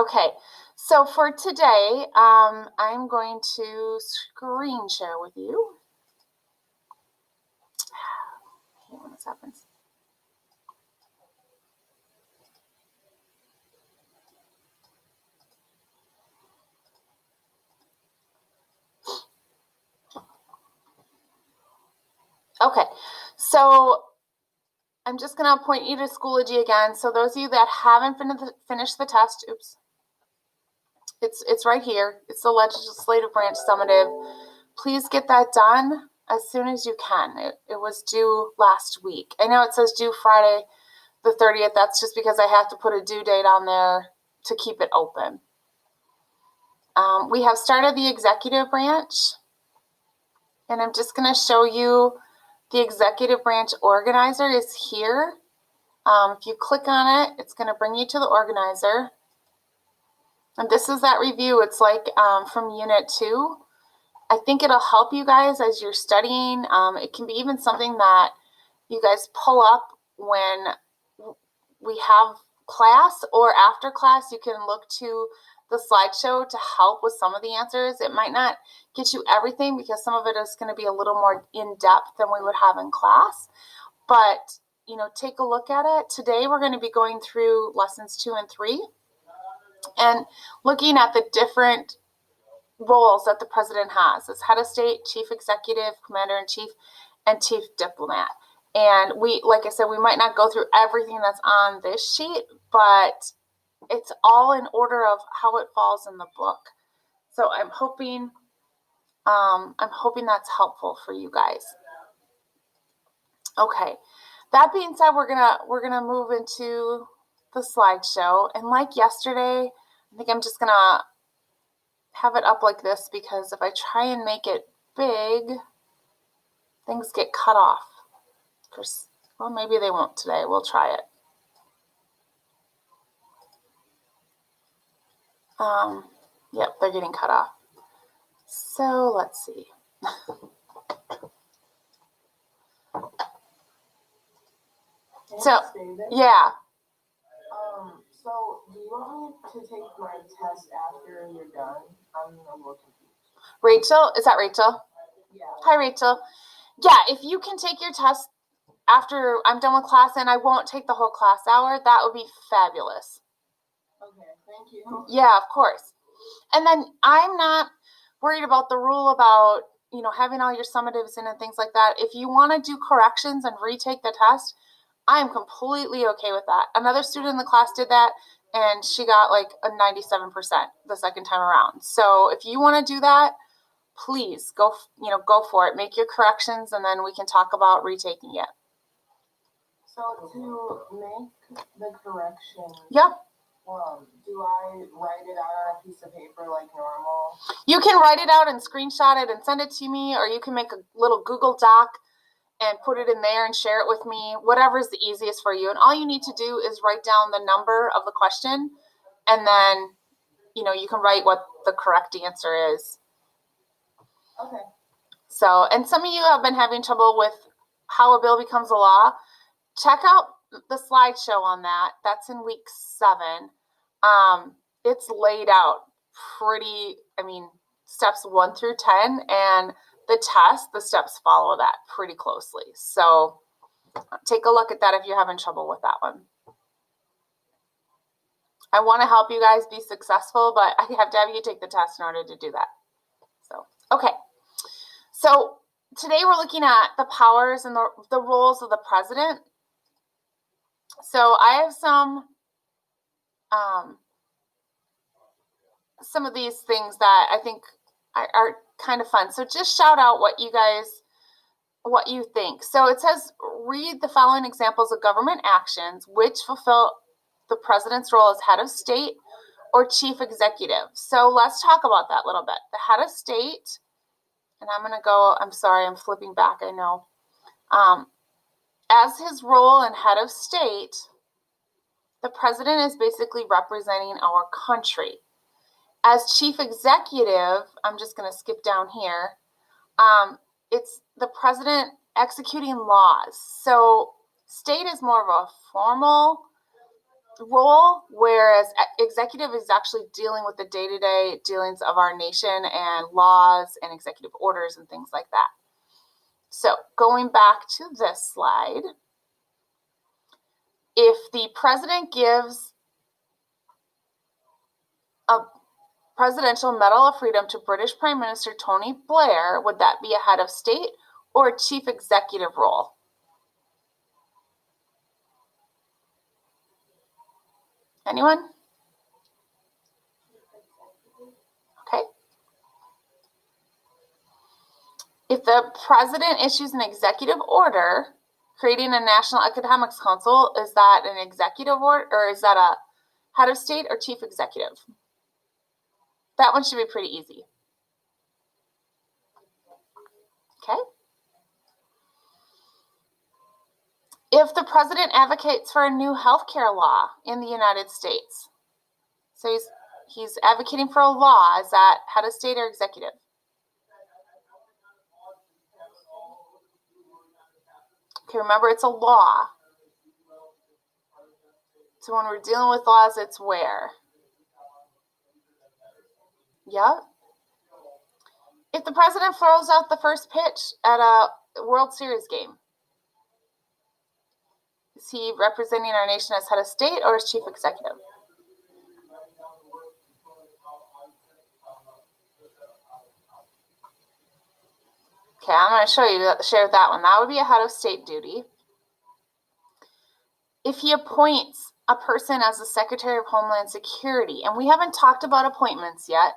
Okay, so for today, I'm going to screen share with you. I hate when this happens. Okay, so I'm just going to point you to Schoology again. So those of you that haven't finished the test, oops, it's right here. It's the legislative branch summative. Please get that done as soon as you can. It was due last week. I know it says due Friday the 30th. That's just because I have to put a due date on there to keep it open. We have started the executive branch, and I'm just going to show you the executive branch organizer is here. If you click on it, it's going to bring you to the organizer. And this is that review. It's like from Unit 2. I think it'll help you guys as you're studying. It can be even something that you guys pull up when we have class, or after class you can look to the slideshow to help with some of the answers. It might not get you everything because some of it is going to be a little more in-depth than we would have in class, but take a look at it. Today we're going to be going through lessons 2 and 3 and looking at the different roles that the president has as head of state, chief executive, commander-in-chief, and chief diplomat. And like I said, we might not go through everything that's on this sheet, but it's all in order of how it falls in the book. So I'm hoping that's helpful for you guys. Okay. That being said, we're gonna move into the slideshow, and like yesterday, I think I'm just gonna have it up like this because if I try and make it big, things get cut off. Well, maybe they won't today. We'll try it. Yep, they're getting cut off. So let's see. So yeah. So do you want me to take my test after you're done? I'm a little confused. Rachel, is that Rachel? Yeah. Hi, Rachel. Yeah, if you can take your test after I'm done with class and I won't take the whole class hour, that would be fabulous. Okay, thank you. Yeah, of course. And then I'm not worried about the rule about, having all your summatives in and things like that. If you want to do corrections and retake the test, I am completely okay with that. Another student in the class did that, and she got like a 97% the second time around. So if you want to do that, please go for it. Make your corrections, and then we can talk about retaking it. So to make the correction, yep. Do I write it out on a piece of paper like normal? You can write it out and screenshot it and send it to me, or you can make a little Google Doc and put it in there and share it with me, whatever's the easiest for you. And all you need to do is write down the number of the question, and then, you can write what the correct answer is. Okay. So, and some of you have been having trouble with how a bill becomes a law. Check out the slideshow on that. That's in week 7. It's laid out pretty, steps 1 through 10, and the steps follow that pretty closely. So take a look at that if you're having trouble with that one. I want to help you guys be successful, but I have to have you take the test in order to do that. So, okay. So today we're looking at the powers and the roles of the president. So I have some of these things that I think are kind of fun. So just shout out what you think. So it says, read the following examples of government actions which fulfill the president's role as head of state or chief executive. So let's talk about that a little bit. The head of state, and I'm sorry, I'm flipping back, I know. As his role in head of state, the president is basically representing our country. As chief executive, I'm just going to skip down here. It's the president executing laws. So state is more of a formal role, whereas executive is actually dealing with the day-to-day dealings of our nation and laws and executive orders and things like that. So going back to this slide, if the president gives a Presidential Medal of Freedom to British Prime Minister Tony Blair, would that be a head of state or a chief executive role? Anyone? Okay. If the president issues an executive order creating a National Academics Council, is that an executive order, or is that a head of state or chief executive? That one should be pretty easy. Okay. If the president advocates for a new healthcare law in the United States, so he's advocating for a law, is that head of state or executive? Okay, remember it's a law. So when we're dealing with laws, it's where? Yep. If the president throws out the first pitch at a World Series game, is he representing our nation as head of state or as chief executive? Okay, I'm going to share that one. That would be a head of state duty. If he appoints a person as the Secretary of Homeland Security, and we haven't talked about appointments yet,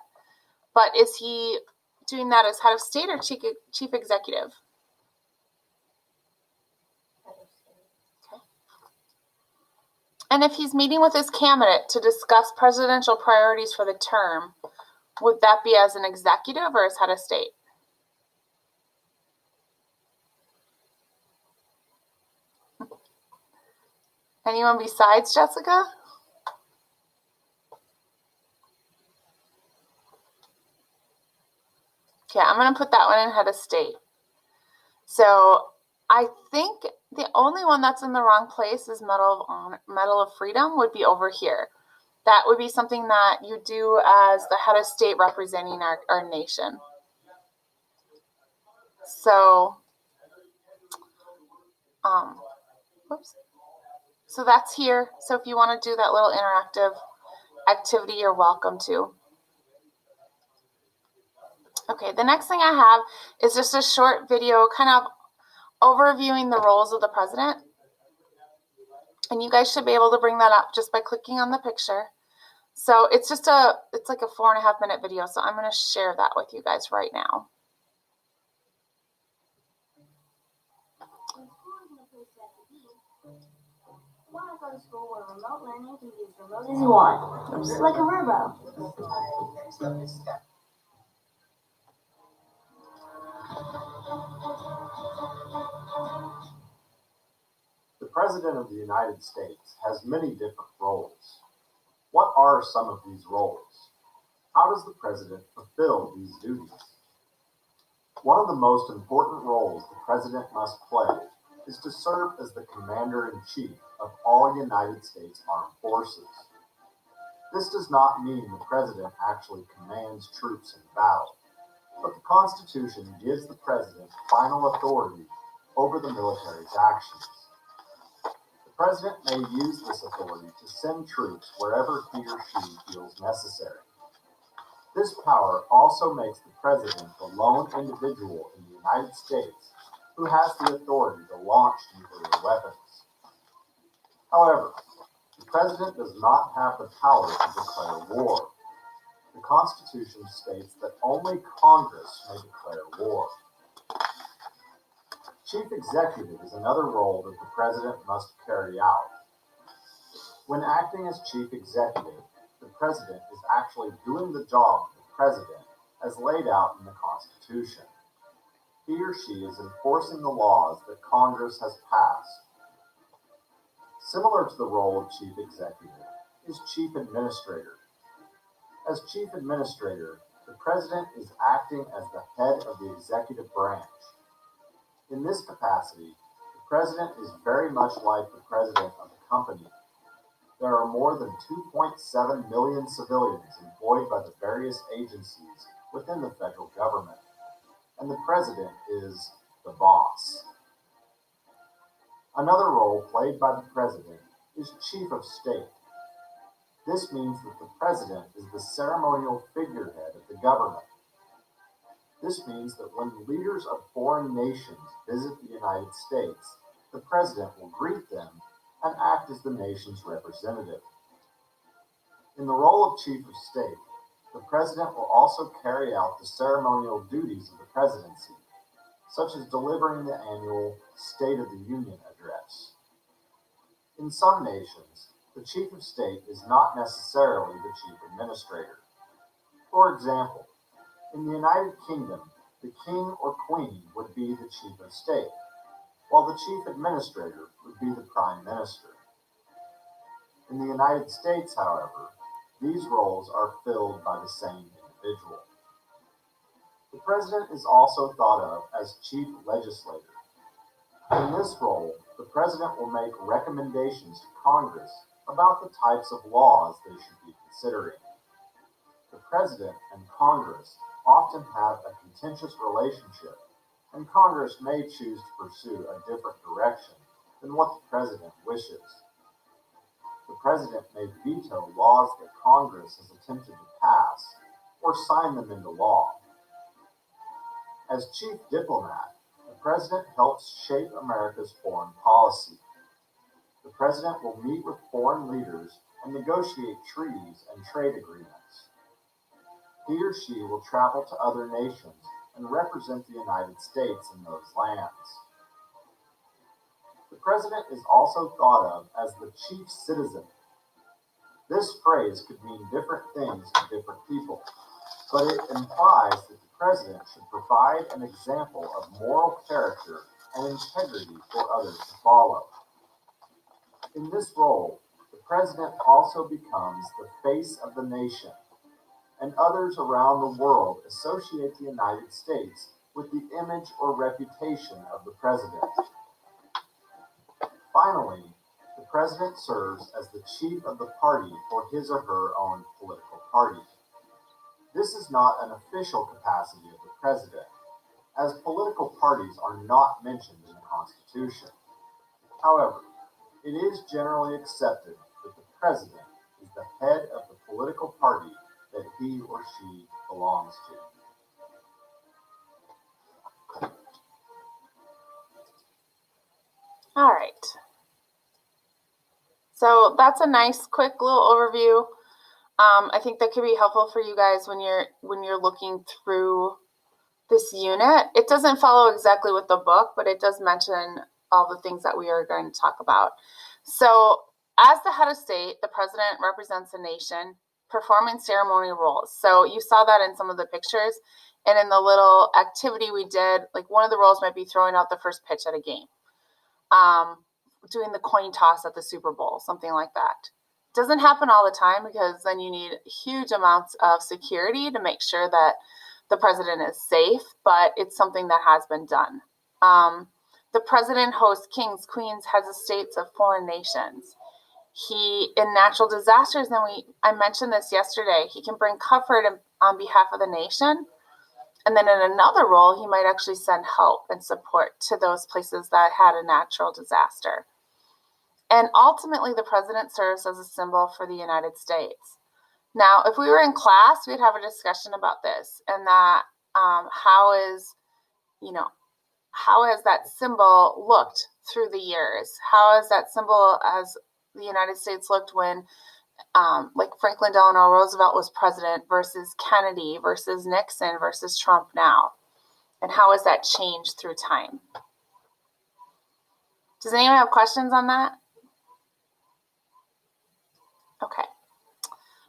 but is he doing that as head of state or chief executive? Okay. And if he's meeting with his candidate to discuss presidential priorities for the term, would that be as an executive or as head of state? Anyone besides Jessica? Okay, I'm going to put that one in head of state. So I think the only one that's in the wrong place is Medal of Freedom would be over here. That would be something that you do as the head of state representing our nation. So, whoops. So that's here. So if you want to do that little interactive activity, you're welcome to. Okay, the next thing I have is just a short video kind of overviewing the roles of the president. And you guys should be able to bring that up just by clicking on the picture. So it's like a 4.5 minute video. So I'm going to share that with you guys right now. Want to go to school where remote learning can be as remote as you want, like a Verbo. The President of the United States has many different roles. What are some of these roles? How does the President fulfill these duties? One of the most important roles the President must play is to serve as the Commander-in-Chief of all United States Armed Forces. This does not mean the President actually commands troops in battle, but the Constitution gives the President final authority over the military's actions. The President may use this authority to send troops wherever he or she feels necessary. This power also makes the President the lone individual in the United States who has the authority to launch nuclear weapons. However, the President does not have the power to declare war. The Constitution states that only Congress may declare war. Chief Executive is another role that the President must carry out. When acting as Chief Executive, the President is actually doing the job of the President as laid out in the Constitution. He or she is enforcing the laws that Congress has passed. Similar to the role of Chief Executive is Chief Administrator. As Chief Administrator, the President is acting as the head of the executive branch. In this capacity, the President is very much like the President of a company. there are more than 2.7 million civilians employed by the various agencies within the federal government, and the president is the boss. Another role played by the president is chief of state. This means that the president is the ceremonial figurehead of the government. This means that when leaders of foreign nations visit the United States, the president will greet them and act as the nation's representative. In the role of chief of state, the president will also carry out the ceremonial duties of the presidency, such as delivering the annual State of the Union address. In some nations, the chief of state is not necessarily the chief administrator. For example, in the United Kingdom, the king or queen would be the chief of state, while the chief administrator would be the prime minister. In the United States, however, these roles are filled by the same individual. The president is also thought of as chief legislator. In this role, the president will make recommendations to Congress about the types of laws they should be considering. The president and Congress often have a contentious relationship, and Congress may choose to pursue a different direction than what the president wishes. The president may veto laws that Congress has attempted to pass or sign them into law. As chief diplomat, the president helps shape America's foreign policy. The president will meet with foreign leaders and negotiate treaties and trade agreements. He or she will travel to other nations and represent the United States in those lands. The president is also thought of as the chief citizen. This phrase could mean different things to different people, but it implies that the president should provide an example of moral character and integrity for others to follow. In this role, the president also becomes the face of the nation, and others around the world associate the United States with the image or reputation of the president. Finally, the president serves as the chief of the party for his or her own political party. This is not an official capacity of the president, as political parties are not mentioned in the Constitution. However, it is generally accepted that the president is the head of the political party that he or she belongs to. All right. So that's a nice, quick little overview. I think that could be helpful for you guys when you're looking through this unit. It doesn't follow exactly with the book, but it does mention all the things that we are going to talk about. So, as the head of state, the president represents a nation performing ceremonial roles. So you saw that in some of the pictures, and in the little activity we did, like one of the roles might be throwing out the first pitch at a game, doing the coin toss at the Super Bowl, something like that. Doesn't happen all the time because then you need huge amounts of security to make sure that the president is safe, but it's something that has been done. The president hosts kings, queens, heads of states of foreign nations. He, in natural disasters, I mentioned this yesterday, he can bring comfort on behalf of the nation. And then in another role, he might actually send help and support to those places that had a natural disaster. And ultimately, the president serves as a symbol for the United States. Now, if we were in class, we'd have a discussion about this, and that how has that symbol looked through the years? How has that symbol as the United States looked when, like Franklin Delano Roosevelt was president versus Kennedy versus Nixon versus Trump now? And how has that changed through time? Does anyone have questions on that? Okay.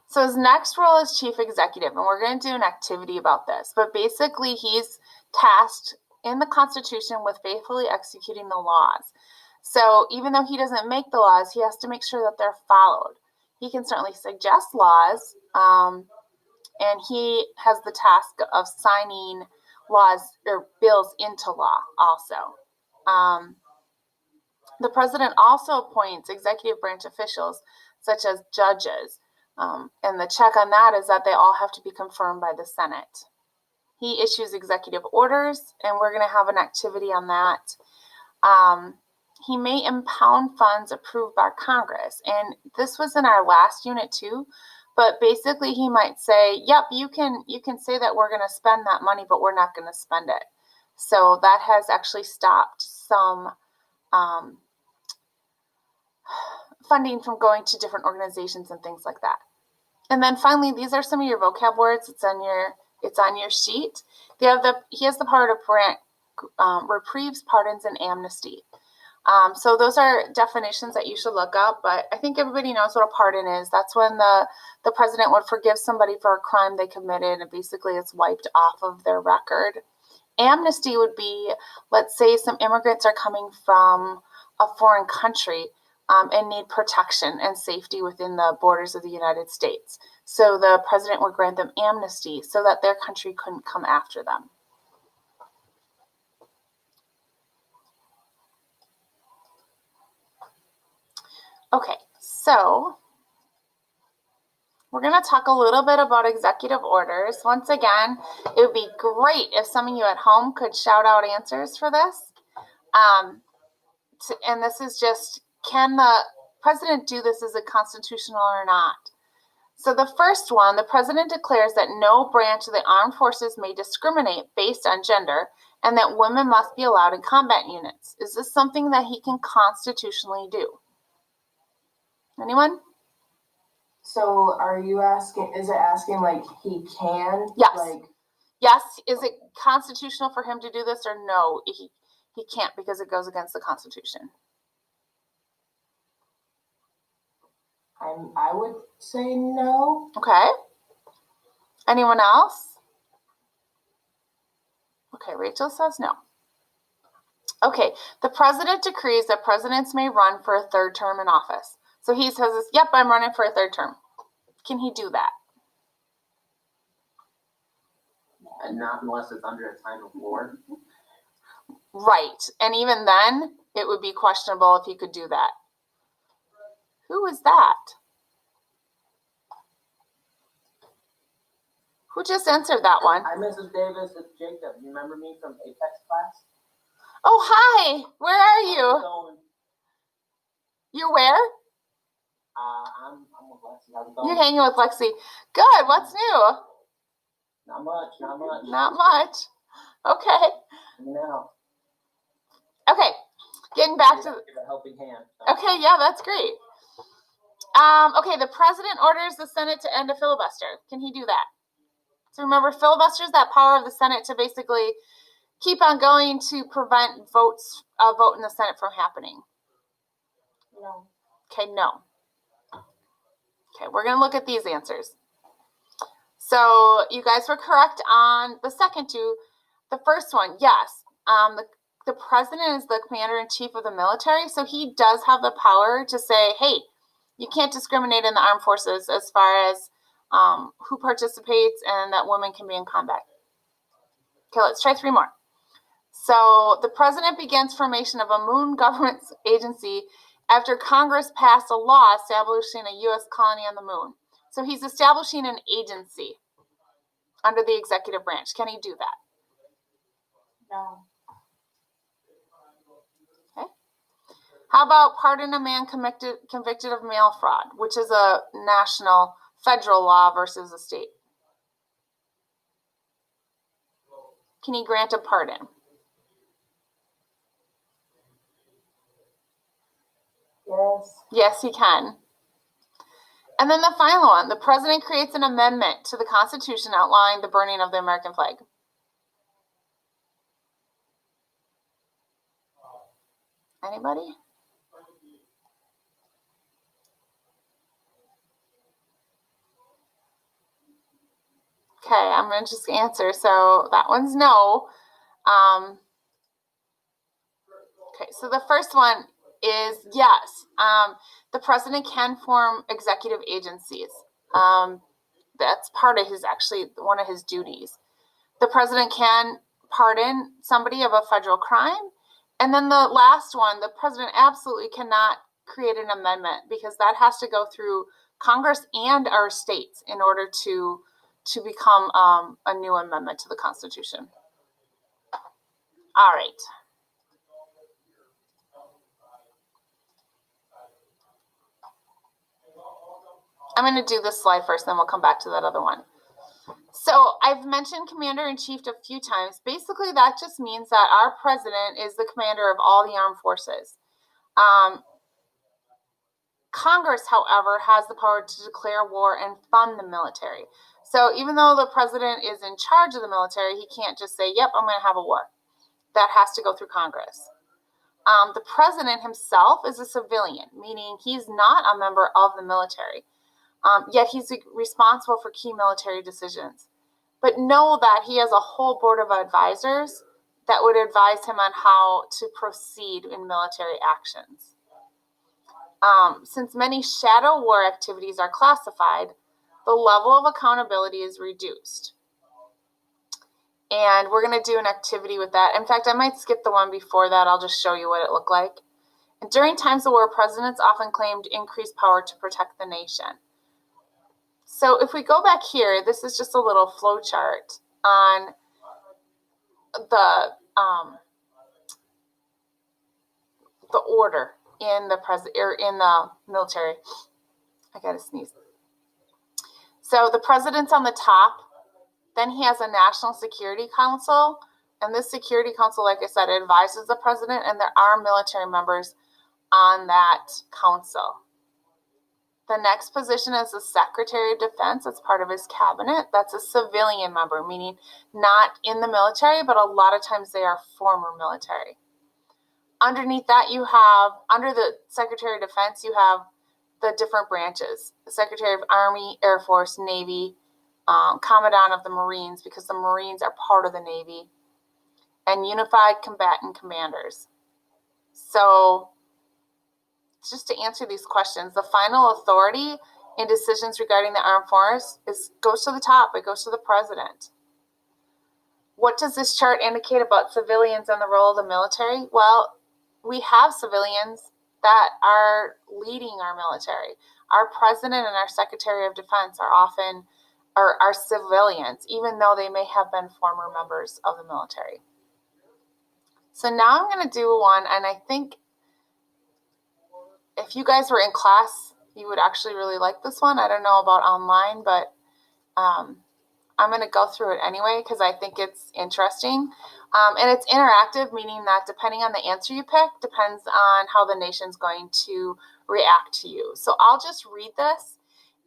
So his next role is chief executive, and we're going to do an activity about this. But basically, he's tasked in the Constitution with faithfully executing the laws. So even though he doesn't make the laws, he has to make sure that they're followed. He can certainly suggest laws, and he has the task of signing laws or bills into law also. The president also appoints executive branch officials such as judges. And the check on that is that they all have to be confirmed by the Senate. He issues executive orders, and we're going to have an activity on that. He may impound funds approved by Congress. And this was in our last unit too. But basically he might say, yep, you can say that we're going to spend that money, but we're not going to spend it. So that has actually stopped some funding from going to different organizations and things like that. And then finally, these are some of your vocab words. It's on your sheet. He has the power to grant reprieves, pardons, and amnesty. So those are definitions that you should look up, but I think everybody knows what a pardon is. That's when the president would forgive somebody for a crime they committed, and basically it's wiped off of their record. Amnesty would be, let's say some immigrants are coming from a foreign country and need protection and safety within the borders of the United States. So the president would grant them amnesty so that their country couldn't come after them. Okay, so we're going to talk a little bit about executive orders. Once again, it would be great if some of you at home could shout out answers for this. And this is just, can the president do this? Is it constitutional or not? So the first one, the president declares that no branch of the armed forces may discriminate based on gender and that women must be allowed in combat units. Is this something that he can constitutionally do? Anyone? So are you asking, is it asking like he can? Yes. Like, Yes, is it constitutional for him to do this or no? He can't because it goes against the Constitution. I would say no. Okay. Anyone else? Okay, Rachel says no. Okay, the president decrees that presidents may run for a third term in office. So he says, yep, I'm running for a third term. Can he do that? And not unless it's under a time of war. Right. And even then, it would be questionable if he could do that. Who is that? Who just answered that one? Hi, Mrs. Davis. It's Jacob. You remember me from Apex class? Oh, hi. Where are you? Going. You're where? I'm with Lexi. How's it going? You're hanging with Lexi. Good. What's new? Not much. Not much. Okay. No. Okay. Getting back to. Give a helping hand. Okay. Yeah, that's great. Okay. The president orders the Senate to end a filibuster. Can he do that? So remember, filibuster is that power of the Senate to basically keep on going to prevent a vote in the Senate from happening. No. Okay, no. Okay, we're going to look at these answers. So you guys were correct on the second two. The first one, yes. The president is the commander-in-chief of the military, so he does have the power to say, hey, you can't discriminate in the armed forces as far as who participates and that women can be in combat. Okay, let's try 3 more. So the president begins formation of a moon government agency after Congress passed a law establishing a U.S. colony on the moon. So he's establishing an agency under the executive branch. Can he do that? No. Okay. How about pardon a man convicted of mail fraud, which is a national federal law versus a state? Can he grant a pardon? Yes. Yes, he can. And then the final one, the president creates an amendment to the Constitution outlawing the burning of the American flag. Anybody? Okay, I'm going to just answer. So that one's no. Okay, so the first one is yes. The president can form executive agencies. That's part of one of his duties. The president can pardon somebody of a federal crime. And then the last one, the president absolutely cannot create an amendment because that has to go through Congress and our states in order to become a new amendment to the Constitution. All right. I'm going to do this slide first, then we'll come back to that other one. So I've mentioned Commander-in-Chief a few times. Basically, that just means that our president is the commander of all the armed forces. Congress, however, has the power to declare war and fund the military. So even though the president is in charge of the military, he can't just say, yep, I'm going to have a war. That has to go through Congress. The president himself is a civilian, meaning he's not a member of the military. Yet he's responsible for key military decisions. But know that he has a whole board of advisors that would advise him on how to proceed in military actions. Since many shadow war activities are classified, the level of accountability is reduced. And we're going to do an activity with that. In fact, I might skip the one before that. I'll just show you what it looked like. And during times of war, presidents often claimed increased power to protect the nation. So if we go back here, this is just a little flow chart on the order in the military. I gotta sneeze. So the president's on the top. Then he has a National Security Council, and this Security Council, like I said, advises the president, and there are military members on that council. The next position is the Secretary of Defense. It's part of his cabinet. That's a civilian member, meaning not in the military, but a lot of times they are former military. Underneath that, you have, under the Secretary of Defense, you have the different branches. The Secretary of Army, Air Force, Navy, Commandant of the Marines, because the Marines are part of the Navy, and Unified Combatant Commanders. So, just to answer these questions, the final authority in decisions regarding the armed force goes to the top. It goes to the president. What does this chart indicate about civilians and the role of the military? Well, we have civilians that are leading our military. Our president and our Secretary of Defense are often are civilians, even though they may have been former members of the military. So now I'm going to do one, and I think if you guys were in class, you would actually really like this one. I don't know about online, but I'm going to go through it anyway because I think it's interesting. And it's interactive, meaning that depending on the answer you pick, depends on how the nation's going to react to you. So I'll just read this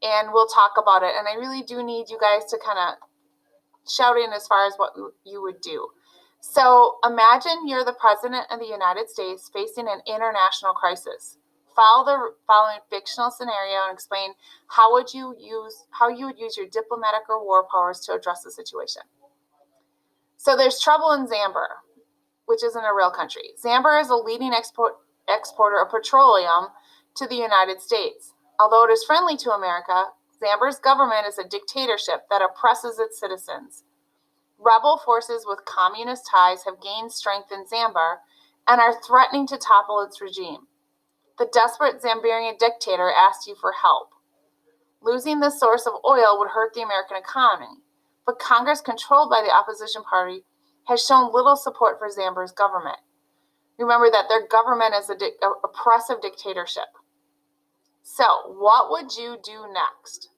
and we'll talk about it. And I really do need you guys to kind of shout in as far as what you would do. So imagine you're the president of the United States facing an international crisis. Follow the following fictional scenario and explain how you would use your diplomatic or war powers to address the situation. So there's trouble in Zambia, which isn't a real country. Zambia is a leading exporter of petroleum to the United States. Although it is friendly to America, Zambia's government is a dictatorship that oppresses its citizens. Rebel forces with communist ties have gained strength in Zambia and are threatening to topple its regime. The desperate Zambian dictator asks you for help. Losing this source of oil would hurt the American economy, but Congress, controlled by the opposition party, has shown little support for Zambia's government. Remember that their government is an oppressive dictatorship. So, what would you do next?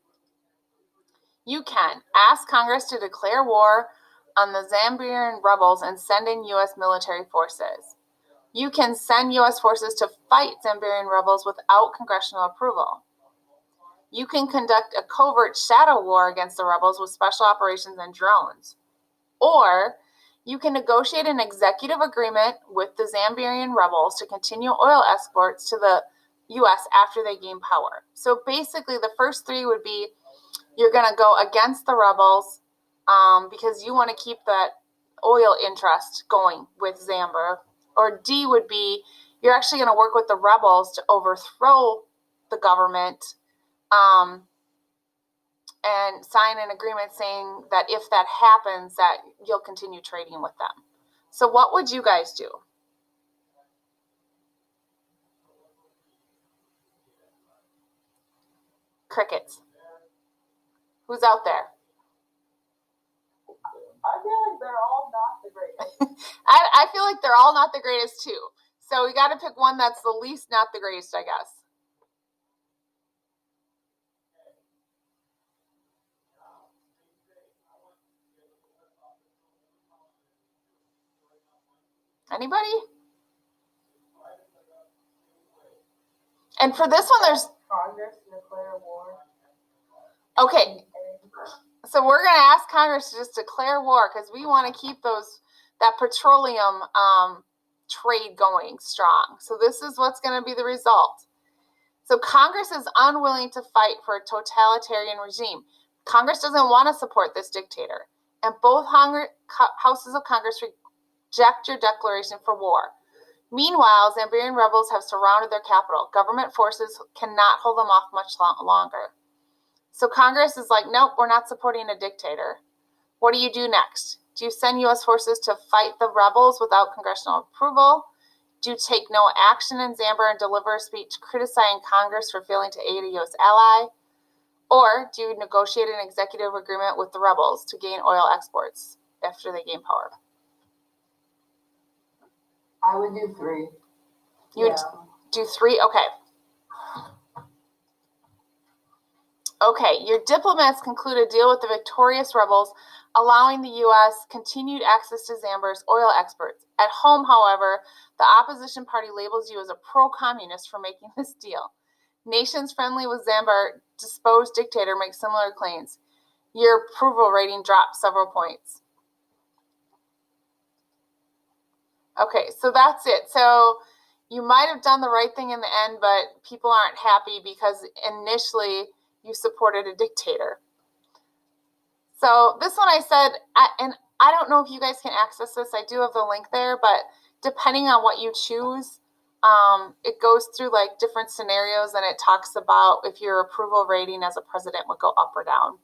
You can ask Congress to declare war on the Zambian rebels and send in U.S. military forces. You can send U.S. forces to fight Zambian rebels without congressional approval. You can conduct a covert shadow war against the rebels with special operations and drones. Or you can negotiate an executive agreement with the Zambian rebels to continue oil exports to the U.S. after they gain power. So basically, the first three would be you're going to go against the rebels because you want to keep that oil interest going with Zambia. Or D would be you're actually going to work with the rebels to overthrow the government and sign an agreement saying that if that happens, that you'll continue trading with them. So what would you guys do? Crickets. Who's out there? I feel like they're all not the greatest. I feel like they're all not the greatest too. So we got to pick one that's the least not the greatest, I guess. Anybody? And for this one, there's Congress declare war. okay. So we're going to ask Congress to just declare war because we want to keep that petroleum trade going strong. So this is what's going to be the result. So Congress is unwilling to fight for a totalitarian regime. Congress doesn't want to support this dictator. And both houses of Congress reject your declaration for war. Meanwhile, Zambian rebels have surrounded their capital. Government forces cannot hold them off much longer. So Congress is like, nope, we're not supporting a dictator. What do you do next? Do you send U.S. forces to fight the rebels without congressional approval? Do you take no action in Zambia and deliver a speech criticizing Congress for failing to aid a U.S. ally? Or do you negotiate an executive agreement with the rebels to gain oil exports after they gain power? I would do 3. You would do 3? Okay. Okay, your diplomats conclude a deal with the victorious rebels, allowing the U.S. continued access to Zambia's oil exports. At home, however, the opposition party labels you as a pro-communist for making this deal. Nations friendly with Zambia's disposed dictator make similar claims. Your approval rating drops several points. Okay, so that's it. So you might have done the right thing in the end, but people aren't happy because initially you supported a dictator. So this one I said, and I don't know if you guys can access this. I do have the link there, but depending on what you choose, it goes through like different scenarios and it talks about if your approval rating as a president would go up or down.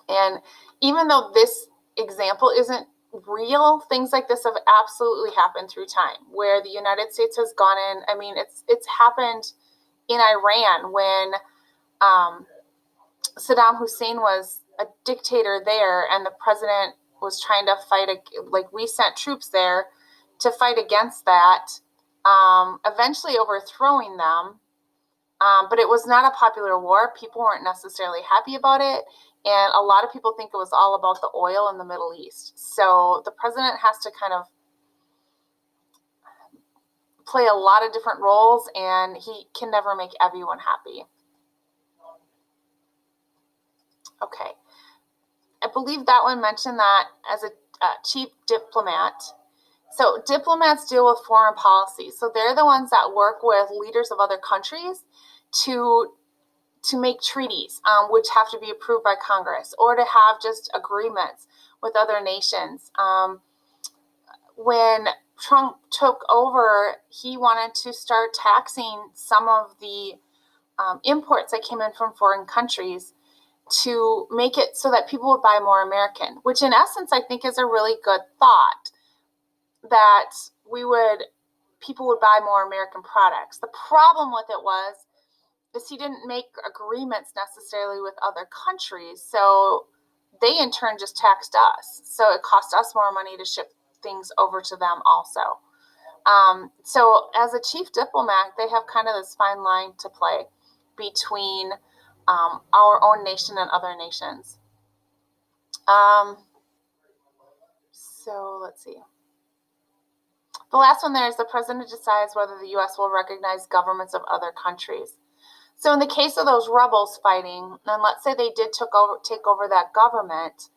And even though this example isn't real, things like this have absolutely happened through time where the United States has gone in. I mean, it's happened in Iran when Saddam Hussein was a dictator there and the president was trying to fight, we sent troops there to fight against that, eventually overthrowing them. But it was not a popular war. People weren't necessarily happy about it. And a lot of people think it was all about the oil in the Middle East. So the president has to kind of play a lot of different roles and he can never make everyone happy. Okay. I believe that one mentioned that as a chief diplomat. So diplomats deal with foreign policy. So they're the ones that work with leaders of other countries to make treaties, which have to be approved by Congress, or to have just agreements with other nations. When Trump took over, he wanted to start taxing some of the imports that came in from foreign countries to make it so that people would buy more American, which in essence I think is a really good thought, that people would buy more American products. The problem with it is he didn't make agreements necessarily with other countries, so they in turn just taxed us. So it cost us more money to ship things over to them also. So as a chief diplomat, they have kind of this fine line to play between our own nation and other nations. So let's see. The last one there is the president decides whether the U.S. will recognize governments of other countries. So in the case of those rebels fighting, and let's say they did take over that government,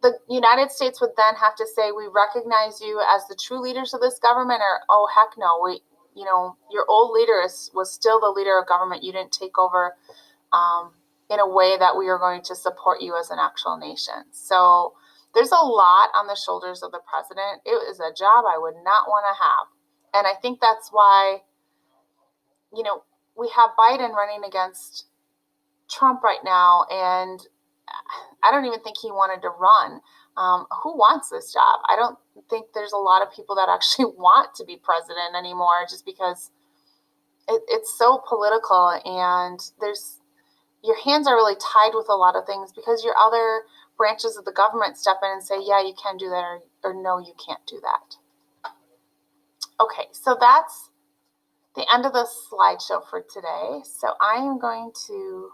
the United States would then have to say, we recognize you as the true leaders of this government, or, oh, heck no, your old leader was still the leader of government. You didn't take over in a way that we are going to support you as an actual nation. So there's a lot on the shoulders of the president. It is a job I would not want to have. And I think that's why, we have Biden running against Trump right now, and I don't even think he wanted to run. Who wants this job? I don't think there's a lot of people that actually want to be president anymore, just because it's so political, and your hands are really tied with a lot of things because your other branches of the government step in and say, yeah, you can do that, or no, you can't do that. Okay, so that's the end of the slideshow for today. So I am going to